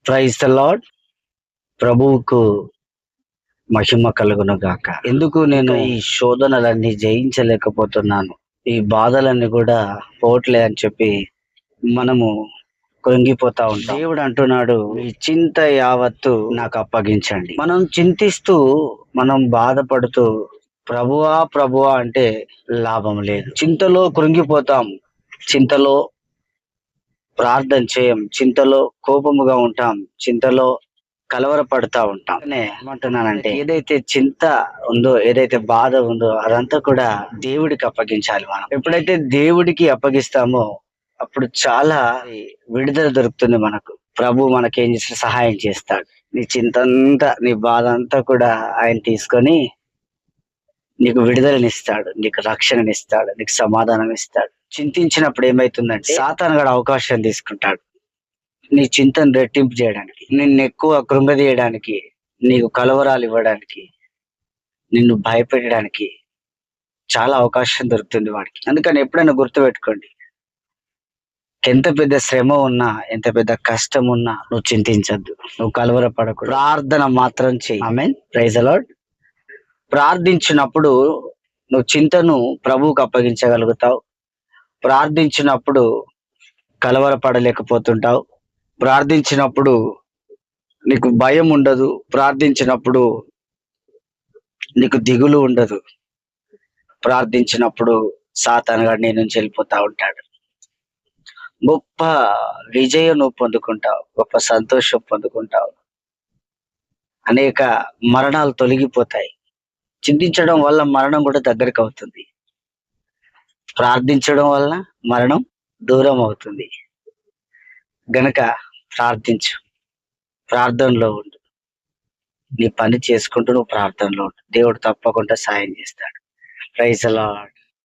Praise the lord. ప్రభువుకు మహిమ కలుగును గాక. ఎందుకు నేను ఈ శోధనలన్నీ జయించలేకపోతున్నాను, ఈ బాధలన్నీ కూడా పోవట్లే అని చెప్పి మనము కృంగిపోతా ఉంటాం. దేవుడు అంటున్నాడు, ఈ చింత యావత్తు నాకు అప్పగించండి. మనం చింతిస్తూ, మనం బాధపడుతూ ప్రభువా ప్రభువా అంటే లాభం లేదు. చింతలో కృంగిపోతాం, చింతలో ప్రార్థన చేయం, చింతలో కోపముగా ఉంటాం, చింతలో కలవరపడతా ఉంటాం. ఏమంటున్నానంటే, ఏదైతే చింత ఉందో, ఏదైతే బాధ ఉందో అదంతా కూడా దేవుడికి అప్పగించాలి. మనం ఎప్పుడైతే దేవుడికి అప్పగిస్తామో అప్పుడు చాలా విడుదల దొరుకుతుంది మనకు. ప్రభు మనకేం చేస్తే సహాయం చేస్తాడు. నీ చింత అంతా, నీ బాధ అంతా కూడా ఆయన తీసుకొని నీకు విడుదలనిస్తాడు, నీకు రక్షణనిస్తాడు, నీకు సమాధానం ఇస్తాడు. చింతించినప్పుడు ఏమైతుందంటే సాతాను గడు అవకాశం తీసుకుంటాడు నీ చింతను రెట్టింపు చేయడానికి, నిన్ను ఎక్కువ కృంగదీయడానికి, నీకు కలవరాలు ఇవ్వడానికి, నిన్ను భయపెట్టడానికి చాలా అవకాశం దొరుకుతుంది వాడికి. అందుకని ఎప్పుడైనా గుర్తుపెట్టుకోండి, ఎంత పెద్ద శ్రమ ఉన్నా, ఎంత పెద్ద కష్టం ఉన్నా నువ్వు చింతించద్దు, నువ్వు కలవరపడకు, ప్రార్థన మాత్రం చెయ్యి. ఆమేన్. Praise the Lord. ప్రార్థించినప్పుడు నువ్వు చింతను ప్రభువుకు అప్పగించగలుగుతావు. ప్రార్థించినప్పుడు కలవరపడలేకపోతుంటావు. ప్రార్థించినప్పుడు నీకు భయం ఉండదు. ప్రార్థించినప్పుడు నీకు దిగులు ఉండదు. ప్రార్థించినప్పుడు సాతానుగాడు నీ నుంచి వెళ్ళిపోతా ఉంటాడు. గొప్ప విజయం నువ్వు పొందుకుంటావు, గొప్ప సంతోషం పొందుకుంటావు. అనేక మరణాలు తొలగిపోతాయి. చింతించడం వల్ల మరణం కూడా దగ్గరికి అవుతుంది. ప్రార్థించడం వల్ల మరణం దూరం అవుతుంది. గనక ప్రార్థించు, ప్రార్థనలో ఉండు. నీ పని చేసుకుంటూ నువ్వు ప్రార్థనలో ఉండు. దేవుడు తప్పకుండా సాయం చేస్తాడు. Praise the lord.